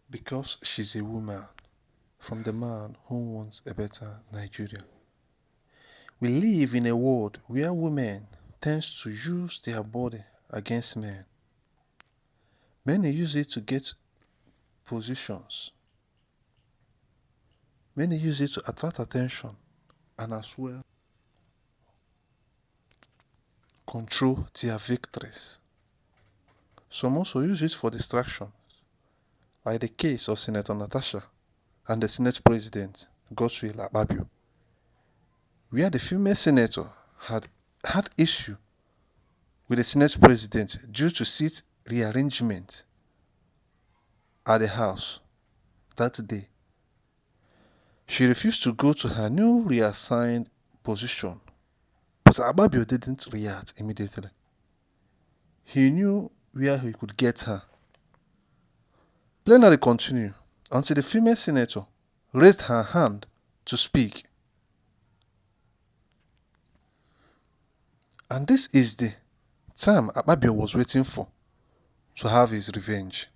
Because she's a woman, from the man who wants a better Nigeria. We live in a world where women tend to use their body against men. Many use it to get positions. Many use it to attract attention and as well control their victories. Some also use it for distraction, like the case of Senator Natasha and the Senate President Godswill Akpabio, where the female senator had issue with the Senate President due to seat rearrangement at the House that day. She refused to go to her new reassigned position, but Akpabio didn't react immediately. He knew where he could get her. Plenary continued until the female senator raised her hand to speak. And this is the time Akpabio was waiting for to have his revenge.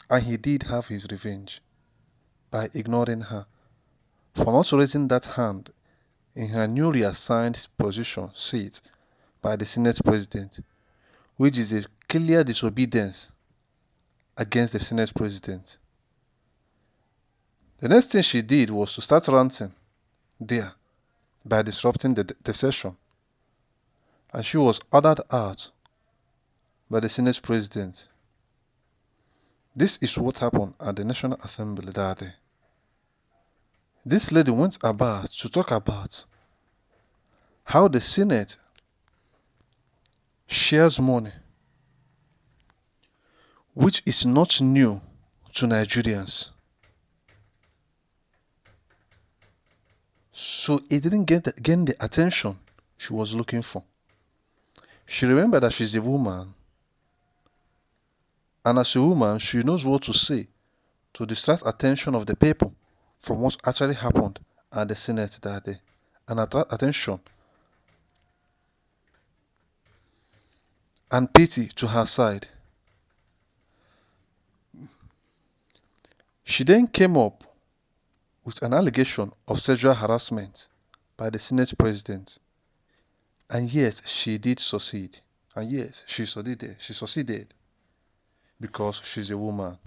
And he did have his revenge by ignoring her for not raising that hand in her newly assigned position seat by the Senate President, which is a clear disobedience against the Senate President. The next thing she did was to start ranting there by disrupting the session, and she was ordered out by the Senate President. This is what happened at the National Assembly that day. This lady went about to talk about how the Senate shares money, which is not new to Nigerians. So it didn't gain the attention she was looking for. She remembered that she's a woman, and as a woman, she knows what to say to distract attention of the people from what actually happened at the Senate that day and attract attention and pity to her side. She then came up with an allegation of sexual harassment by the Senate President. And yes, she did succeed. And yes, she succeeded because she's a woman.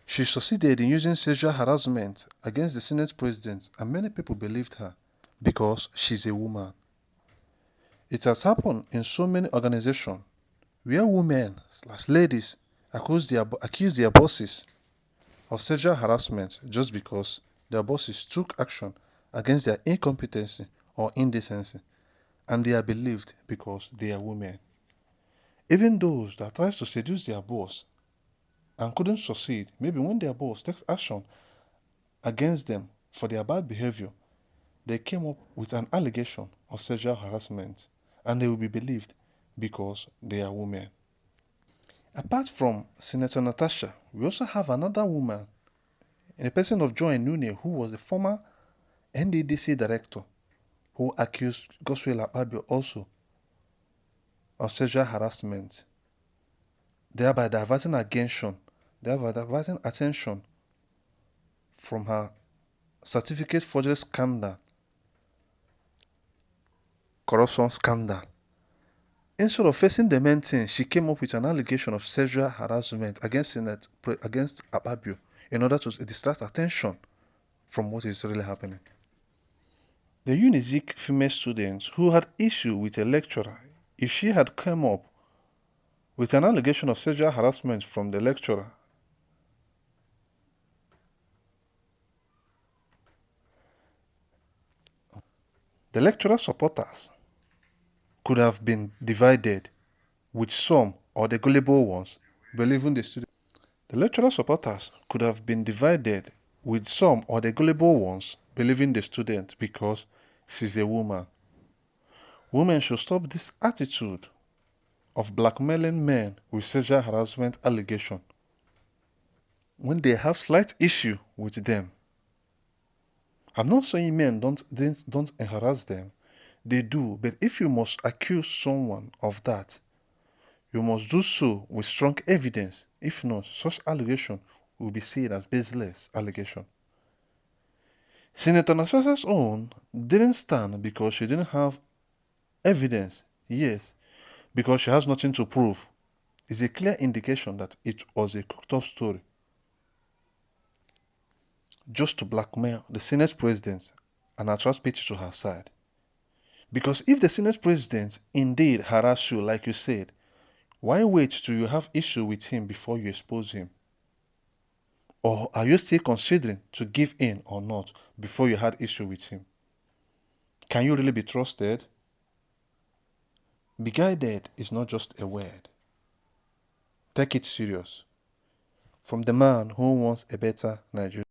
She succeeded in using sexual harassment against the Senate President, and many people believed her because she's a woman. It has happened in so many organizations where women/ladies accuse their bosses of sexual harassment just because their bosses took action against their incompetency or indecency, and they are believed because they are women. Even those that tries to seduce their boss and couldn't succeed, maybe when their boss takes action against them for their bad behavior, they came up with an allegation of sexual harassment, and they will be believed because they are women. Apart from Senator Natasha, we also have another woman in the person of Joy Nune, who was the former NDDC director, who accused Godswill Akpabio also of sexual harassment, thereby diverting attention from her certificate forgery scandal, corruption scandal. Instead of facing the main thing, she came up with an allegation of sexual harassment against Akpabio in order to distract attention from what is really happening. The Unizik female student who had issue with a lecturer, if she had come up with an allegation of sexual harassment from the lecturer, the lecturer supporters could have been divided, with some or the gullible ones believing the student. The lecturer supporters could have been divided, with some or the gullible ones believing the student because she's a woman. Women should stop this attitude of blackmailing men with sexual harassment allegation when they have slight issue with them. I'm not saying men don't harass them. They do, but if you must accuse someone of that, you must do so with strong evidence. If not, such allegation will be seen as baseless allegation. Senator Nasasa's own didn't stand because she didn't have evidence. Yes, because she has nothing to prove. It's a clear indication that it was a cooked up story just to blackmail the Senate President and attract people to her side. Because if the Senate President indeed harassed you like you said, why wait till you have issue with him before you expose him? Or are you still considering to give in or not before you had issue with him? Can you really be trusted? Be guided is not just a word. Take it serious. From the man who wants a better Nigeria.